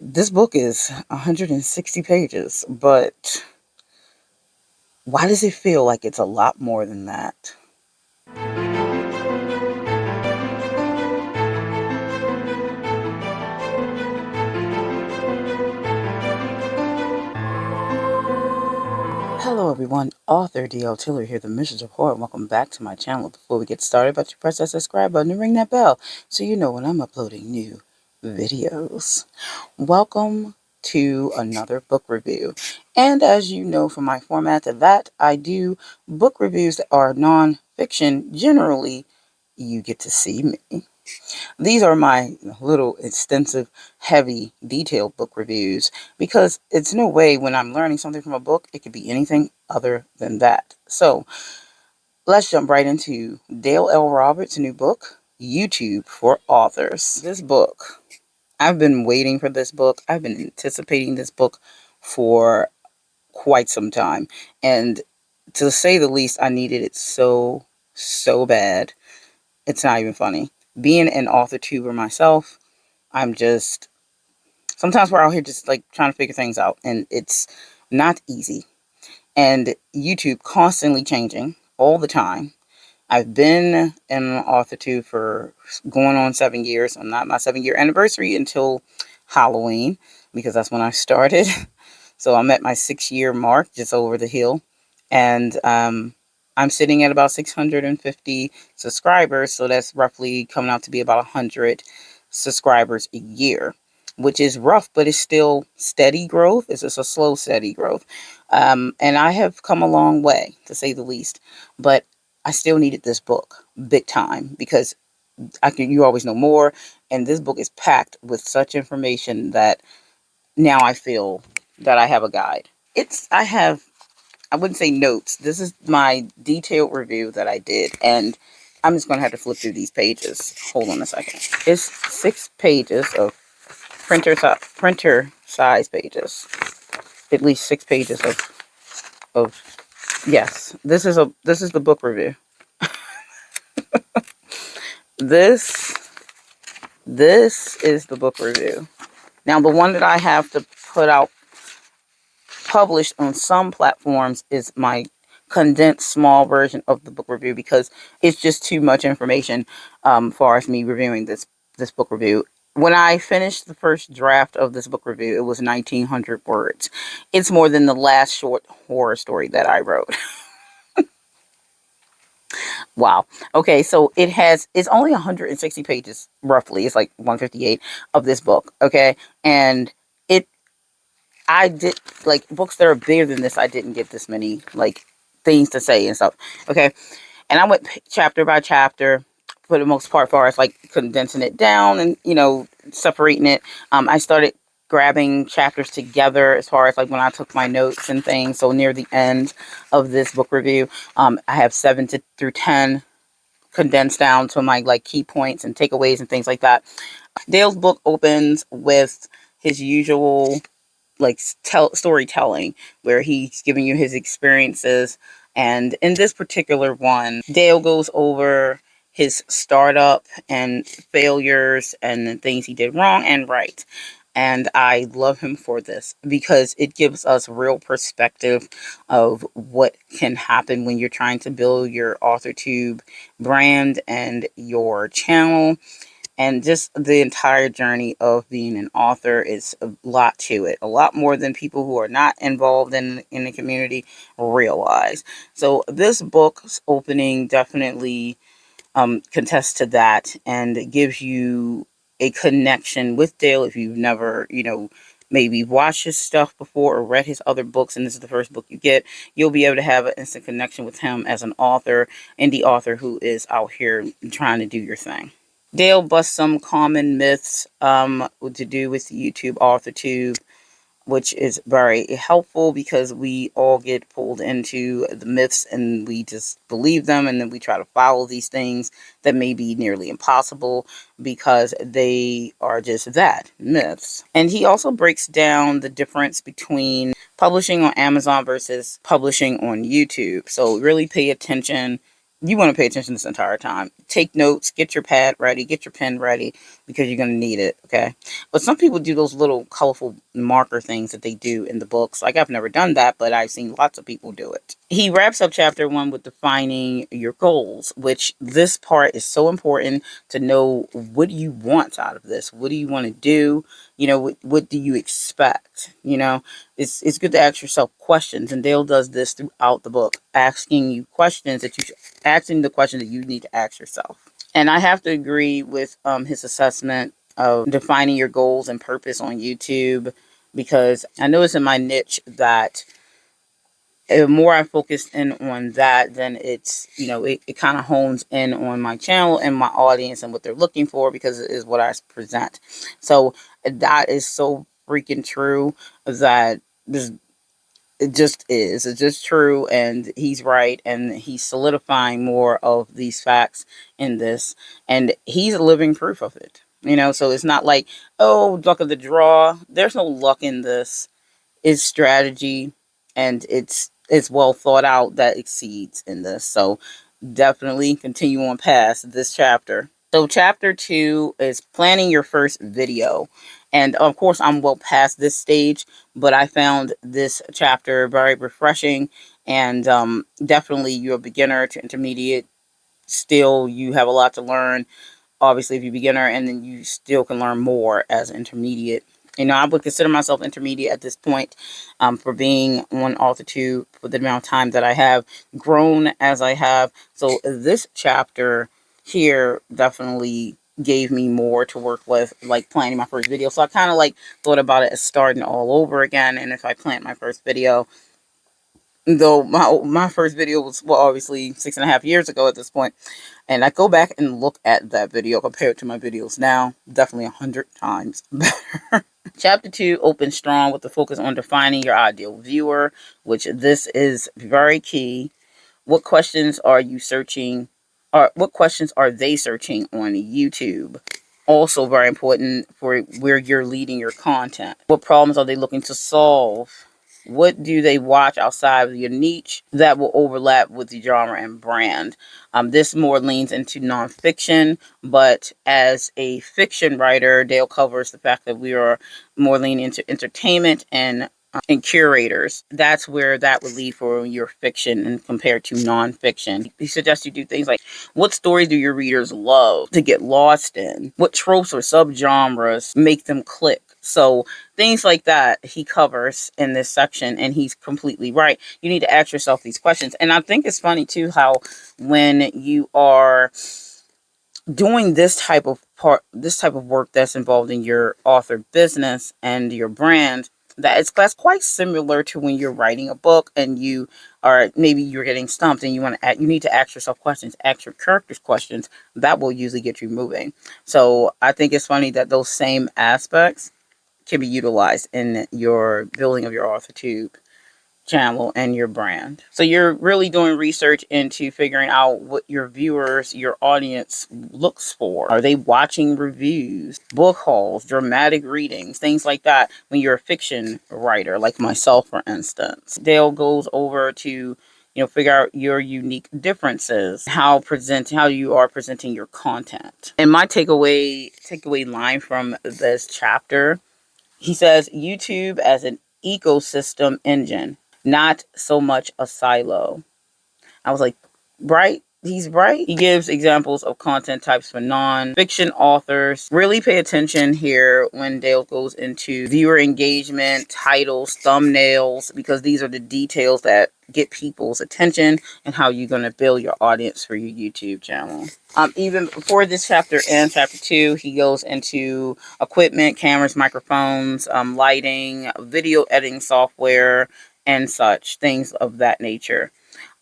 This book is 160 pages, but why does it feel like it's a lot more than that? Hello everyone, author Tillery here, the Mistress of Horror. Welcome back to my channel. Before we get started, but you press that subscribe button and ring that bell so you know when I'm uploading new videos. Welcome to another book review. And as you know from my format that I do book reviews that are non-fiction. Generally, you get to see me. These are my little extensive, heavy, detailed book reviews because it's no way when I'm learning something from a book, it could be anything other than that. So let's jump right into Dale L. Roberts' new book, YouTube for Authors. This book, I've been waiting for this book. I've been anticipating this book for quite some time. And to say the least, I needed it so bad. It's not even funny. Being an author tuber myself, I'm just, sometimes we're out here just like trying to figure things out, and it's not easy. And YouTube constantly changing all the time. I've been an author tube for going on 7 years. I'm not my 7-year anniversary until Halloween, because that's when I started. So I'm at my 6-year mark, just over the hill. And I'm sitting at about 650 subscribers. So that's roughly coming out to be about 100 subscribers a year, which is rough, but it's still steady growth. It's just a slow, steady growth. And I have come a long way, to say the least. But I still needed this book big time because you always know more. And this book is packed with such information that now I feel that I have a guide. I wouldn't say notes. This is my detailed review that I did. And I'm just going to have to flip through these pages. Hold on a second. It's 6 pages of printer size pages. At least 6 pages of yes. This is the book review. This is the book review. Now, the one that I have to put out published on some platforms is my condensed small version of the book review because it's just too much information far as me reviewing this book review. When I finished the first draft of this book review, it was 1,900 words. It's more than the last short horror story that I wrote. Wow. Okay, so it's only 160 pages, roughly. It's like 158 of this book. Okay. And I did, like, books that are bigger than this, I didn't get this many, like, things to say and stuff. Okay. And I went chapter by chapter for the most part, far as like condensing it down and, separating it. I started grabbing chapters together as far as like when I took my notes and things. So near the end of this book review, I have through 10 condensed down to my like key points and takeaways and things like that. Dale's book opens with his usual like storytelling, where he's giving you his experiences. And in this particular one, Dale goes over his startup and failures and the things he did wrong and right. And I love him for this because it gives us real perspective of what can happen when you're trying to build your AuthorTube brand and your channel. And just the entire journey of being an author is a lot to it. A lot more than people who are not involved in the community realize. So this book's opening definitely contests to that and gives you a connection with Dale if you've never, maybe watched his stuff before or read his other books, and this is the first book you get. You'll be able to have an instant connection with him as an author, indie author who is out here trying to do your thing. Dale busts some common myths to do with YouTube AuthorTube, which is very helpful because we all get pulled into the myths and we just believe them, and then we try to follow these things that may be nearly impossible because they are just that, myths. And he also breaks down the difference between publishing on Amazon versus publishing on YouTube. So really pay attention. You want to pay attention this entire time. Take notes, get your pad ready, get your pen ready, because you're going to need it, okay? But some people do those little colorful marker things that they do in the books. Like, I've never done that, but I've seen lots of people do it. He wraps up chapter 1 with defining your goals, which this part is so important to know. What do you want out of this? What do you want to do? You know, what do you expect? You know, it's good to ask yourself questions, and Dale does this throughout the book, asking you questions that you asking the question that you need to ask yourself. And I have to agree with his assessment of defining your goals and purpose on YouTube, because I notice in my niche that the more I focus in on that, then it's, you know, it kind of hones in on my channel and my audience and what they're looking for, because it is what I present. So that is so freaking true, that this, it just is. It's just true, and he's right, and he's solidifying more of these facts in this, and he's living proof of it. You know, so it's not like, oh, luck of the draw. There's no luck in this. It's strategy, and it's well thought out, that exceeds in this. So definitely continue on past this chapter. So chapter 2 is planning your first video. And of course, I'm well past this stage, but I found this chapter very refreshing. And definitely, you're a beginner to intermediate. Still, you have a lot to learn, obviously, if you're a beginner, and then you still can learn more as intermediate. You know, I would consider myself intermediate at this point, for being on altitude for the amount of time that I have grown as I have. So this chapter here definitely gave me more to work with, like planning my first video. So I kind of like thought about it as starting all over again. And if I plant my first video, though my first video was, well, obviously 6.5 years ago at this point, and I go back and look at that video compared to my videos now, definitely 100 times better. Chapter 2 opens strong with the focus on defining your ideal viewer, which this is very key. What questions are you searching, or what questions are they searching on YouTube? Also very important for where you're leading your content. What problems are they looking to solve? What do they watch outside of your niche that will overlap with the genre and brand? This more leans into nonfiction, but as a fiction writer, Dale covers the fact that we are more leaning into entertainment and curators. That's where that would lead for your fiction and compared to nonfiction. He suggests you do things like, what stories do your readers love to get lost in? What tropes or subgenres make them click? So things like that he covers in this section, and he's completely right. You need to ask yourself these questions. And I think it's funny too how when you are doing this type of work that's involved in your author business and your brand, that's quite similar to when you're writing a book and you are, maybe you're getting stumped and you need to ask yourself questions, ask your characters questions. That will usually get you moving. So I think it's funny that those same aspects can be utilized in your building of your AuthorTube channel and your brand. So you're really doing research into figuring out what your viewers, your audience looks for. Are they watching reviews, book hauls, dramatic readings, things like that when you're a fiction writer, like myself, for instance? Dale goes over to, figure out your unique differences, how you are presenting your content. And my takeaway line from this chapter, he says, YouTube as an ecosystem engine, not so much a silo. I was like, right? He's right. He gives examples of content types for non-fiction authors. Really pay attention here when Dale goes into viewer engagement, titles, thumbnails, because these are the details that get people's attention and how you're going to build your audience for your YouTube channel. Even before this chapter ends, chapter 2, he goes into equipment, cameras, microphones, lighting, video editing software, and such, things of that nature.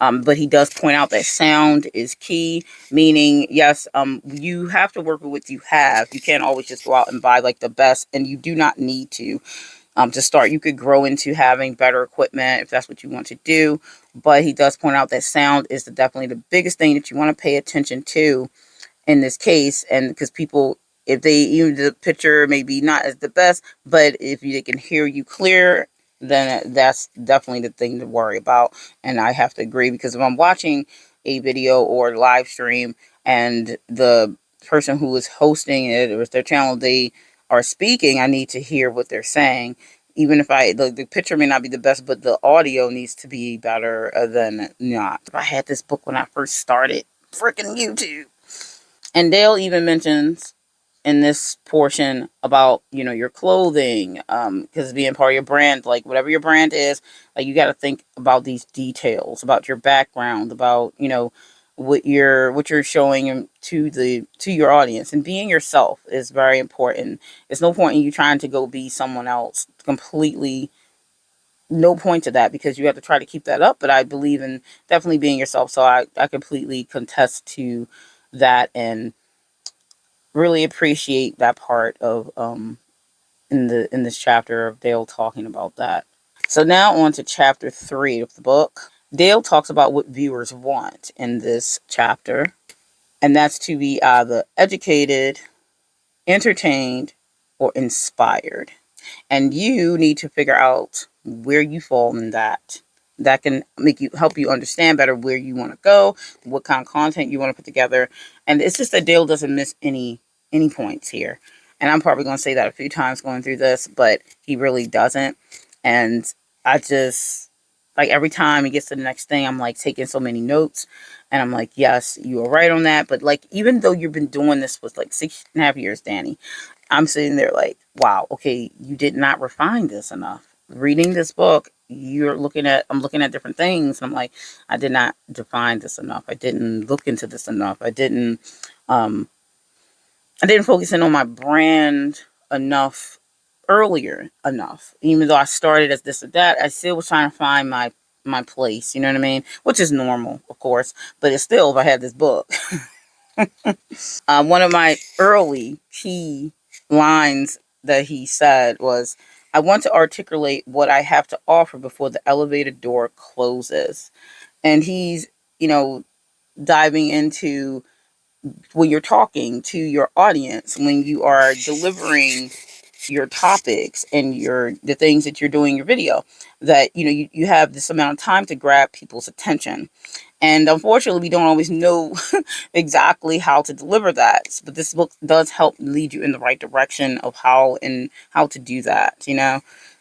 But he does point out that sound is key, meaning, yes, you have to work with what you have. You can't always just go out and buy like the best, and you do not need to start. You could grow into having better equipment if that's what you want to do. But he does point out that sound is definitely the biggest thing that you want to pay attention to in this case. And because people, if even the picture maybe not as the best, but if they can hear you clear, then that's definitely the thing to worry about. And I have to agree, because if I'm watching a video or live stream and the person who is hosting it or if their channel they are speaking, I need to hear what they're saying. Even if the picture may not be the best, but the audio needs to be better than not. I had this book when I first started freaking YouTube. And Dale even mentions in this portion about, your clothing, because being part of your brand, like whatever your brand is, like you got to think about these details, about your background, about, what you're showing to your audience, and being yourself is very important. It's no point in you trying to go be someone else completely. No point to that, because you have to try to keep that up. But I believe in definitely being yourself, so I completely contest to that, and really appreciate that part of in this chapter of Dale talking about that. So now on to chapter 3 of the book. Dale talks about what viewers want in this chapter, and that's to be either educated, entertained, or inspired. And you need to figure out where you fall in that. That can help you understand better where you want to go, what kind of content you want to put together. And it's just that Dale doesn't miss any points here. And I'm probably going to say that a few times going through this, but he really doesn't. And I just, like, every time he gets to the next thing, I'm like taking so many notes, and I'm like, yes, you are right on that. But like, even though you've been doing this for like 6.5 years, Danny, I'm sitting there like, wow, okay, you did not refine this enough. Reading this book, I'm looking at different things, and I'm like, I did not define this enough. I didn't look into this enough. Um, I didn't focus in on my brand enough earlier enough. Even though I started as this or that, I still was trying to find my place. You know what I mean? Which is normal, of course, but it's still, if I had this book. One of my early key lines that he said was, I want to articulate what I have to offer before the elevator door closes. And he's, you know, diving into when you're talking to your audience, when you are delivering your topics and the things that you're doing in your video, that you have this amount of time to grab people's attention. And unfortunately, we don't always know exactly how to deliver that. But this book does help lead you in the right direction of how to do that.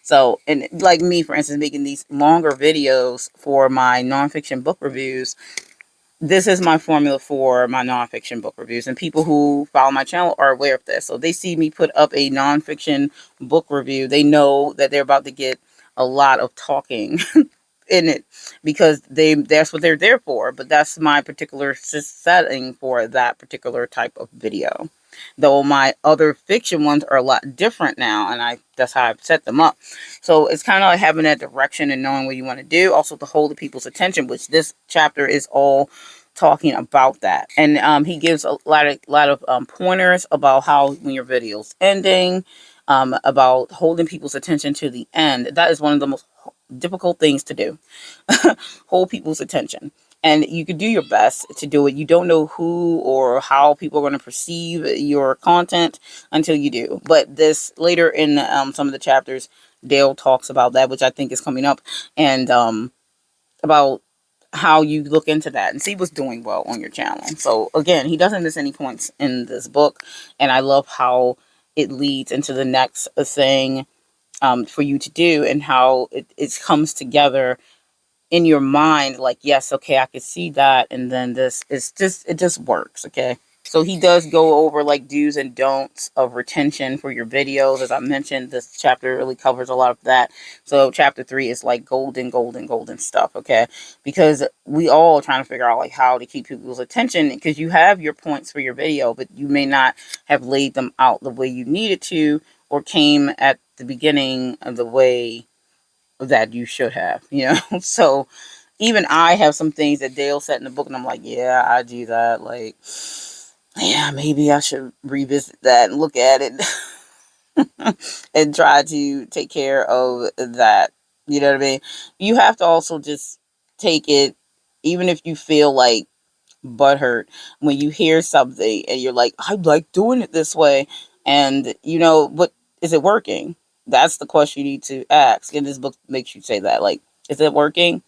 So, and like me, for instance, making these longer videos for my nonfiction book reviews, this is my formula for my nonfiction book reviews. And people who follow my channel are aware of this. So they see me put up a nonfiction book review, they know that they're about to get a lot of talking in it, because that's what they're there for. But that's my particular setting for that particular type of video, though my other fiction ones are a lot different now, and that's how I've set them up. So it's kind of like having that direction and knowing what you want to do, also to hold the people's attention, which this chapter is all talking about that. And he gives a lot of pointers about how, when your video's ending, about holding people's attention to the end. That is one of the most difficult things to do. Hold people's attention. And you could do your best to do it. You don't know who or how people are going to perceive your content until you do. But this later in some of the chapters, Dale talks about that, which I think is coming up, and about how you look into that and see what's doing well on your channel. So again, he doesn't miss any points in this book, and I love how it leads into the next thing for you to do, and how it comes together in your mind, like, yes, okay, I could see that, and then it just works. Okay, so he does go over like do's and don'ts of retention for your videos. As I mentioned, this chapter really covers a lot of that. So chapter 3 is like golden stuff. Okay, because we all trying to figure out like how to keep people's attention, because you have your points for your video, but you may not have laid them out the way you needed to, or came at the beginning of the way that you should have. So even I have some things that Dale said in the book, and I'm like, yeah, I do that. Like, yeah, maybe I should revisit that and look at it and try to take care of that. You know what I mean? You have to also just take it, even if you feel like butthurt when you hear something and you're like, I like doing it this way, and but is it working? That's the question you need to ask, and this book makes you say that, like, is it working?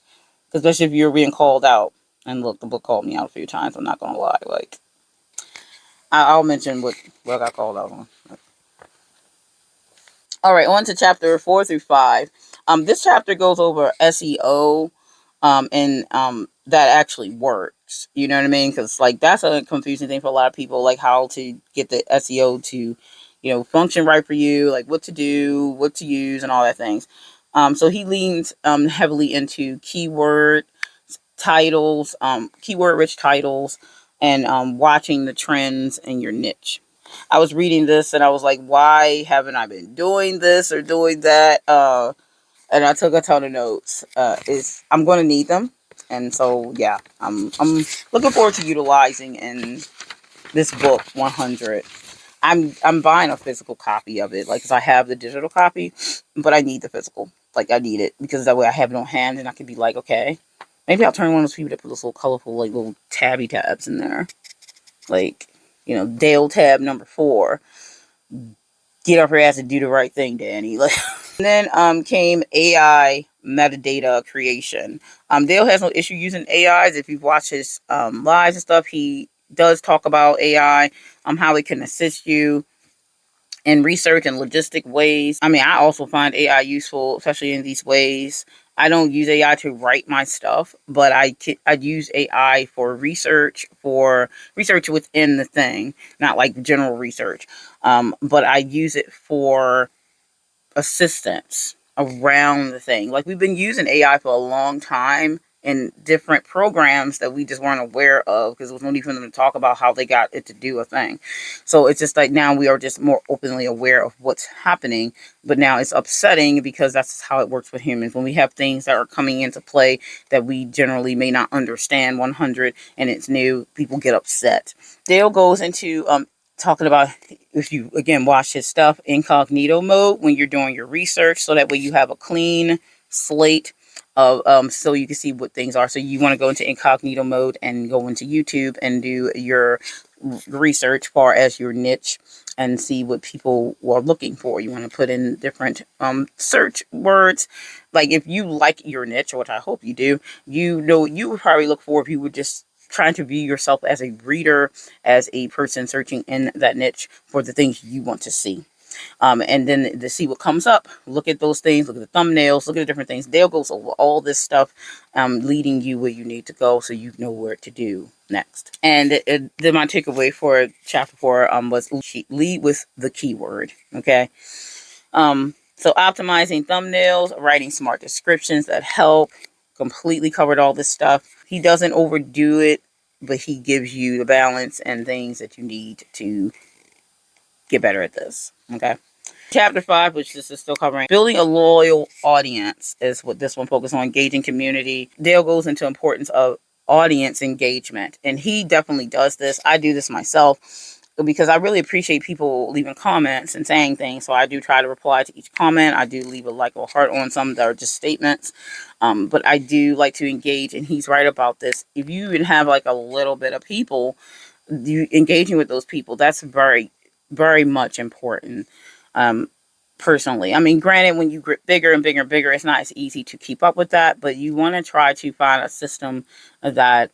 Especially if you're being called out. And look, the book called me out a few times, I'm not gonna lie. Like, I'll mention what I got called out on. All right, on to chapter 4 through 5. This chapter goes over SEO, and that actually works. You know what I mean? Because like that's a confusing thing for a lot of people, like how to get the SEO to, function right for you, like what to do, what to use, and all that things. So he leans heavily into keyword titles, keyword rich titles, and watching the trends in your niche. I was reading this and I was like, why haven't I been doing this or doing that? And I took a ton of notes. Is I'm going to need them, and so yeah, I'm looking forward to utilizing in this book 100. I'm buying a physical copy of it, like, cause I have the digital copy, but I need the physical. Like, I need it because that way I have it on hand and I can be like, okay, maybe I'll turn one of those people that put those little colorful, like, little tabby tabs in there, like, Dale tab number 4. Get up her ass and do the right thing, Danny. Like, and then came AI metadata creation. Dale has no issue using AIs. If you've watched his lives and stuff, he does talk about AI, how it can assist you in research and logistic ways. I mean, I also find AI useful, especially in these ways. I don't use AI to write my stuff, but I use AI for research within the thing, not like general research. But I use it for assistance around the thing. Like, we've been using AI for a long time in different programs that we just weren't aware of because there was no need for them to talk about how they got it to do a thing. So it's just like now we are just more openly aware of what's happening, but now it's upsetting because that's how it works with humans. When we have things that are coming into play that we generally may not understand 100 and it's new, people get upset. Dale goes into talking about, if you again watch his stuff, incognito mode when you're doing your research, so that way you have a clean slate of so you can see what things are. So you want to go into incognito mode and go into YouTube and do your research far as your niche and see what people are looking for. You want to put in different search words. Like, if you like your niche, which I hope you do, you would probably look for, if you would just trying to view yourself as a reader, as a person searching in that niche for the things you want to see. And then to see what comes up, look at those things, look at the thumbnails, look at the different things. Dale goes over all this stuff, leading you where you need to go so you know where to do next. And then my takeaway for chapter 4 was lead with the keyword. Okay. So optimizing thumbnails, writing smart descriptions that help. Completely covered all this stuff. He doesn't overdo it, but he gives you the balance and things that you need to get better at this. Okay. Chapter 5, which this is still covering, building a loyal audience, is what this one focuses on. Engaging community. Dale goes into importance of audience engagement, and he definitely does this. I do this myself because I really appreciate people leaving comments and saying things. So I do try to reply to each comment. I do leave a like or heart on some that are just statements. But I do like to engage, and he's right about this. If you even have like a little bit of people, you engaging with those people, that's very, very much important. Personally, I mean, granted, when you get bigger and bigger and bigger, it's not as easy to keep up with that, but you want to try to find a system that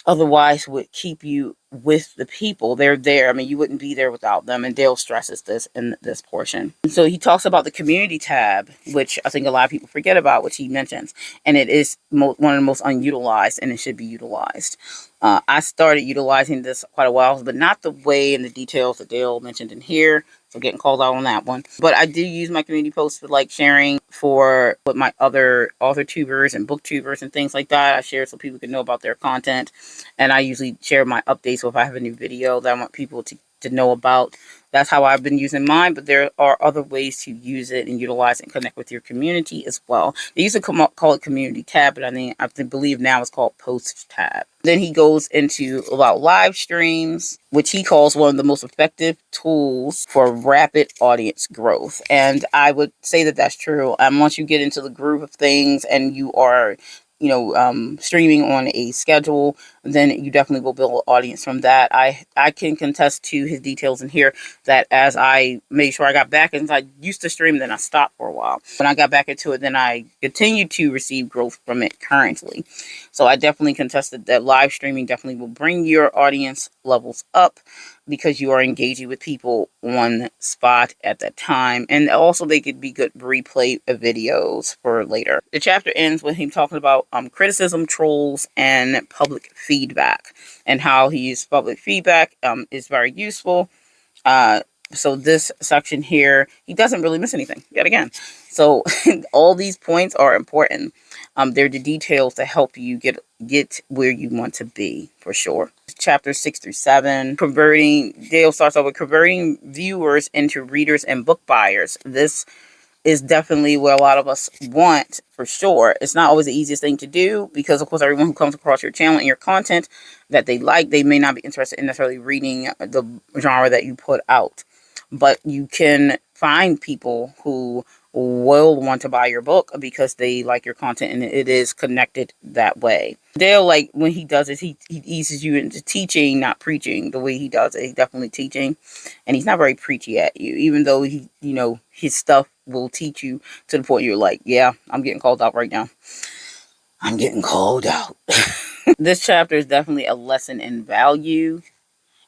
otherwise would keep you with the people. They're there. I mean, you wouldn't be there without them. And Dale stresses this in this portion. And so he talks about the community tab, which I think a lot of people forget about, which he mentions. And it is one of the most unutilized, and it should be utilized. I started utilizing this quite a while, but not the way and the details that Dale mentioned in here. So getting called out on that one. But I do use my community posts for like sharing for what my other author tubers and booktubers and things like that. I share so people can know about their content. And I usually share my updates. So if I have a new video that I want people to know about, that's how I've been using mine. But there are other ways to use it and utilize it and connect with your community as well. They used to call it community tab, but I believe now it's called post tab. Then he goes into about live streams, which he calls one of the most effective tools for rapid audience growth. And I would say that that's true. Once you get into the groove of things and you are streaming on a schedule, then you definitely will build an audience from that. I can contest to his details in here that as I made sure I got back, and I used to stream, then I stopped for a while. When I got back into it, then I continue to receive growth from it currently. So I definitely contested that live streaming definitely will bring your audience levels up because you are engaging with people on spot at that time. And also they could be good replay videos for later. The chapter ends with him talking about criticism, trolls, and public feedback, and how he used public feedback is very useful. So this section here, he doesn't really miss anything yet again. So all these points are important. They're the details that help you get where you want to be, for sure. Chapters 6 through 7, Dale starts off with converting viewers into readers and book buyers. This is definitely what a lot of us want, for sure. It's not always the easiest thing to do because, of course, everyone who comes across your channel and your content that they like, they may not be interested in necessarily reading the genre that you put out. But you can find people who will want to buy your book because they like your content and it is connected that way. Dale, like, when he does it, he eases you into teaching, not preaching. The way he does it, he's definitely teaching, and he's not very preachy at you, even though he, his stuff will teach you to the point you're like, yeah, I'm getting called out right now. I'm getting called out. This chapter is definitely a lesson in value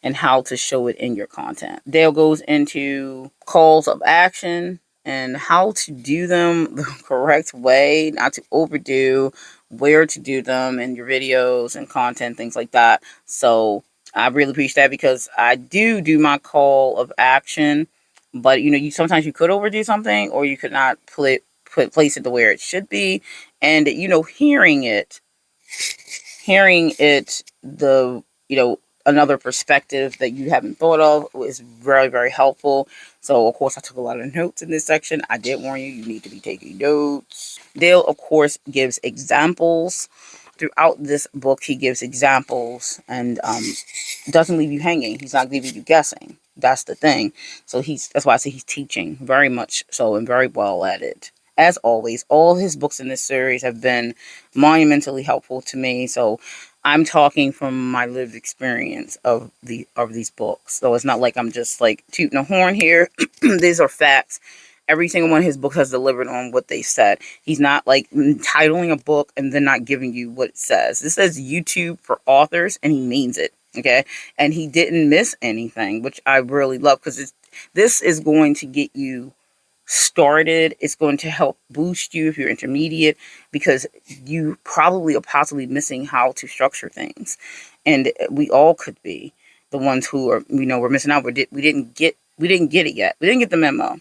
and how to show it in your content. Dale goes into calls of action and how to do them the correct way, not to overdo, where to do them in your videos and content, things like that. So I really appreciate that because I do my call of action, but you sometimes you could overdo something or you could not place it to where it should be. And hearing it another perspective that you haven't thought of is very, very helpful. So, of course, I took a lot of notes in this section. I did warn you, you need to be taking notes. Dale, of course, gives examples. Throughout this book, he gives examples and doesn't leave you hanging. He's not leaving you guessing. That's the thing. So that's why I say he's teaching very much so and very well at it. As always, all his books in this series have been monumentally helpful to me. So I'm talking from my lived experience of these books. So it's not like I'm just like tooting a horn here. These are facts. Every single one of his books has delivered on what they said. He's not like titling a book and then not giving you what it says. This says YouTube for authors, and he means it. Okay, and he didn't miss anything, which I really love because this is going to get you started. It's going to help boost you if you're intermediate, because you probably are possibly missing how to structure things, and we all could be the ones who are we're missing out. We didn't get it yet. We didn't get the memo.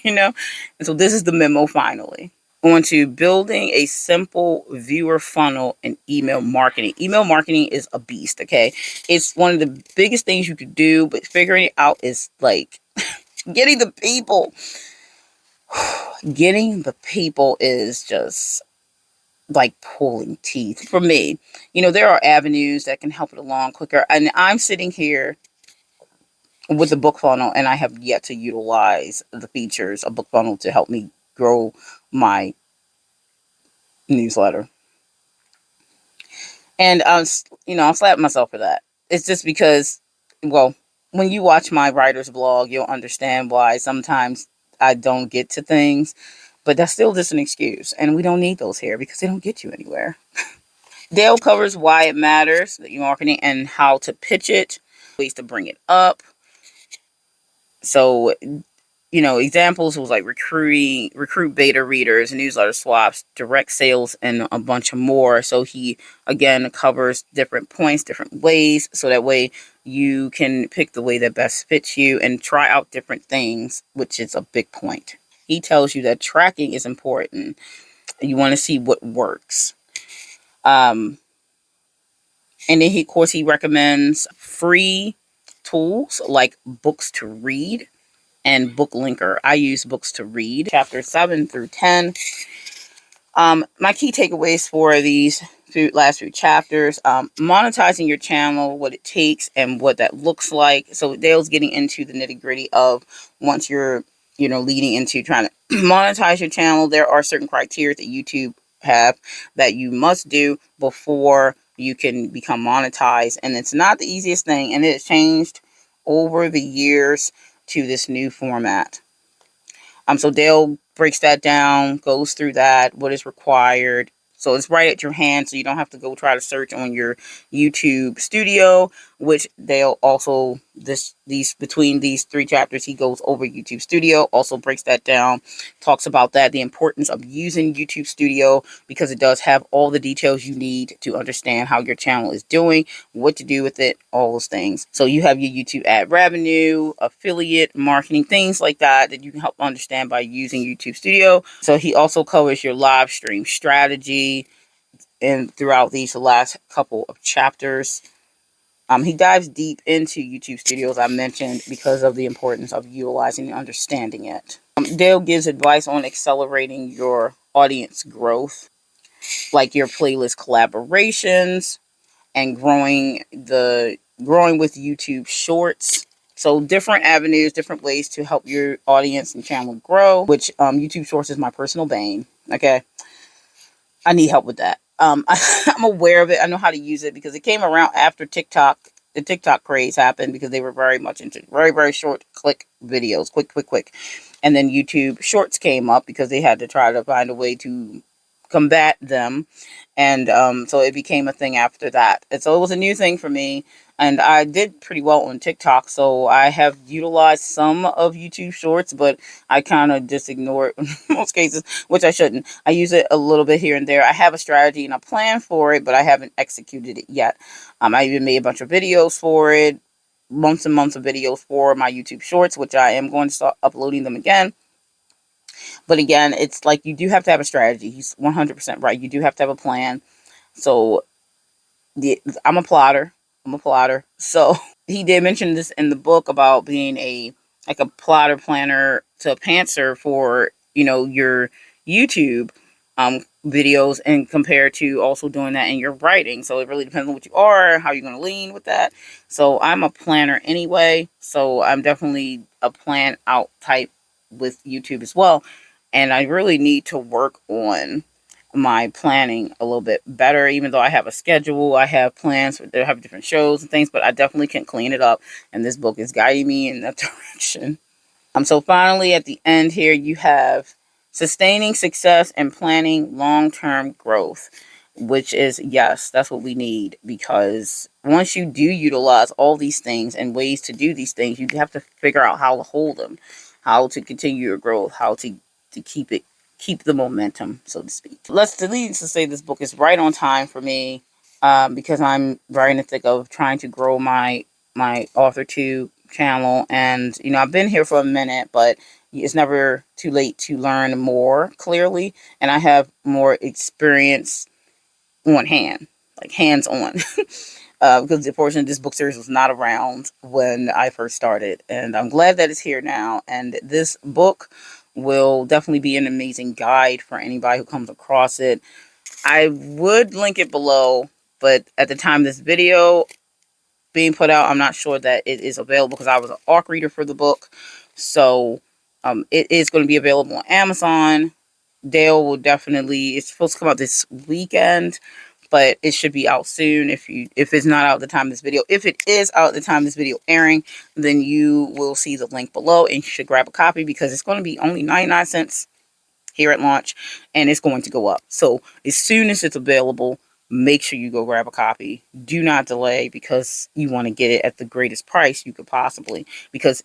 And so this is the memo finally. On to building a simple viewer funnel in email marketing. Email marketing is a beast, okay? It's one of the biggest things you could do, but figuring it out is like getting the people. Getting the people is just like pulling teeth for me. There are avenues that can help it along quicker. And I'm sitting here with a book funnel, and I have yet to utilize the features of book funnel to help me grow my newsletter. And I'm slapping myself for that. It's just because, well, when you watch my writer's blog, you'll understand why sometimes I don't get to things, but that's still just an excuse. And we don't need those here because they don't get you anywhere. Dale covers why it matters, the marketing, and how to pitch it, ways to bring it up. So examples was like recruit beta readers, newsletter swaps, direct sales, and a bunch of more. So he, again, covers different points, different ways, so that way you can pick the way that best fits you and try out different things, which is a big point. He tells you that tracking is important. You want to see what works. And then of course, he recommends free tools like Books to Read and Book Linker. I use Books to Read. Chapter 7 through 10. My key takeaways for these last few chapters: monetizing your channel, what it takes, and what that looks like. So Dale's getting into the nitty gritty of once you're, leading into trying to monetize your channel. There are certain criteria that YouTube have that you must do before you can become monetized. And it's not the easiest thing, and it has changed over the years to this new format. So Dale breaks that down, goes through that, what is required. So it's right at your hand, so you don't have to go try to search on your YouTube Studio, which Dale also, these between these 3 chapters, he goes over YouTube Studio, also breaks that down, talks about that, the importance of using YouTube Studio, because it does have all the details you need to understand how your channel is doing, what to do with it, all those things. So you have your YouTube ad revenue, affiliate marketing, things like that that you can help understand by using YouTube Studio. So he also covers your live stream strategy and throughout these last couple of chapters. He dives deep into YouTube Studio, as I mentioned, because of the importance of utilizing and understanding it. Dale gives advice on accelerating your audience growth, like your playlist collaborations, and growing with YouTube Shorts. So different avenues, different ways to help your audience and channel grow, which YouTube Shorts is my personal bane. Okay. I need help with that. I'm aware of it. I know how to use it because it came around after TikTok. The TikTok craze happened because they were very much into very, very short click videos. Quick. And then YouTube Shorts came up because they had to try to find a way to combat them. And so it became a thing after that. And so it was a new thing for me. And I did pretty well on TikTok. So I have utilized some of YouTube Shorts, but I kind of just ignore it in most cases, which I shouldn't. I use it a little bit here and there. I have a strategy and a plan for it, but I haven't executed it yet. I even made a bunch of videos for it, months and months of videos for my YouTube Shorts, which I am going to start uploading them again. But again, it's like you do have to have a strategy. He's 100% right. You do have to have a plan. So I'm a plotter. So he did mention this in the book about being a plotter, planner to a pantser for, your YouTube videos, and compared to also doing that in your writing. So it really depends on what you are, how you're going to lean with that. So I'm a planner anyway. So I'm definitely a plan out type with YouTube as well. And I really need to work on my planning a little bit better, even though I have a schedule, I have plans, I have different shows and things, but I definitely can clean it up. And this book is guiding me in that direction. So finally, at the end here, you have sustaining success and planning long-term growth, which is, yes, that's what we need, because once you do utilize all these things and ways to do these things, you have to figure out how to hold them, how to continue your growth, how to keep the momentum, so to speak. Needless to say, this book is right on time for me, because I'm right in the thick of trying to grow my author2 channel. And I've been here for a minute, but it's never too late to learn more clearly, and I have more experience on hand, like hands-on. Because unfortunately this book series was not around when I first started, and I'm glad that it's here now. And this book will definitely be an amazing guide for anybody who comes across it. I would link it below, but at the time this video being put out, I'm not sure that it is available because I was an ARC reader for the book. So it is going to be available on Amazon. Dale will definitely, it's supposed to come out this weekend, but it should be out soon. If it's not out at the time of this video, if it is out at the time of this video airing, then you will see the link below, and you should grab a copy because it's going to be only 99 cents here at launch, and it's going to go up. So as soon as it's available, make sure you go grab a copy. Do not delay, because you want to get it at the greatest price you could possibly, because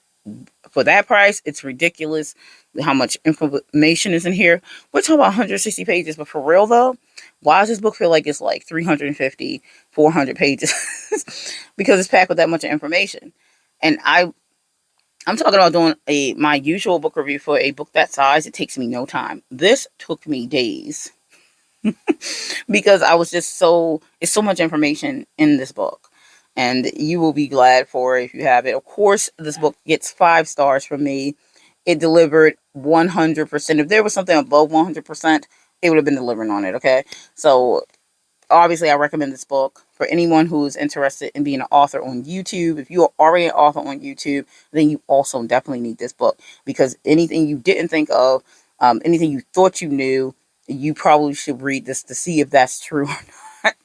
for that price, it's ridiculous how much information is in here. We're talking about 160 pages, but for real though, why does this book feel like it's like 350, 400 pages? Because it's packed with that much information. And I'm talking about doing my usual book review for a book that size. It takes me no time. This took me days. Because I was just it's so much information in this book, and you will be glad for it if you have it. Of course, this book gets 5 stars from me. It delivered 100%. If there was something above 100%, it would have been delivering on it. Okay, so obviously I recommend this book for anyone who's interested in being an author on YouTube. If you are already an author on YouTube, then you also definitely need this book, because anything you didn't think of, anything you thought you knew, you probably should read this to see if that's true or not.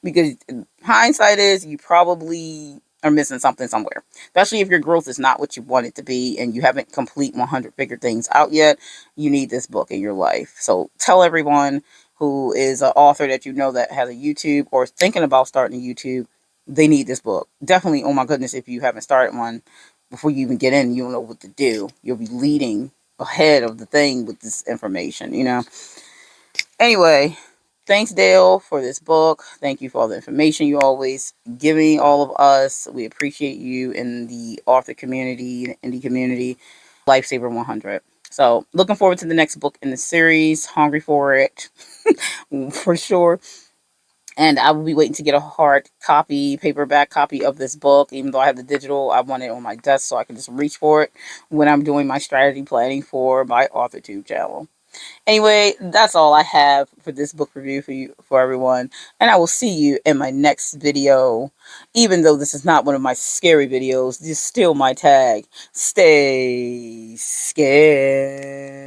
because hindsight is you probably are missing something somewhere, especially if your growth is not what you want it to be and you haven't complete 100 figure things out yet. You need this book in your life. So tell everyone who is an author that you know that has a YouTube or is thinking about starting a YouTube, they need this book. Definitely, oh my goodness, if you haven't started one, before you even get in, you don't know what to do. You'll be leading ahead of the thing with this information, you know. Anyway, thanks, Dale, for this book. Thank you for all the information you always giving all of us. We appreciate you in the author community, indie community. Lifesaver 100. So, looking forward to the next book in the series. Hungry for it, for sure. And I will be waiting to get a hard copy, paperback copy of this book. Even though I have the digital, I want it on my desk so I can just reach for it when I'm doing my strategy planning for my AuthorTube channel. Anyway, that's all I have for this book review for you, for everyone. And I will see you in my next video. Even though this is not one of my scary videos, this is still my tag. Stay scared.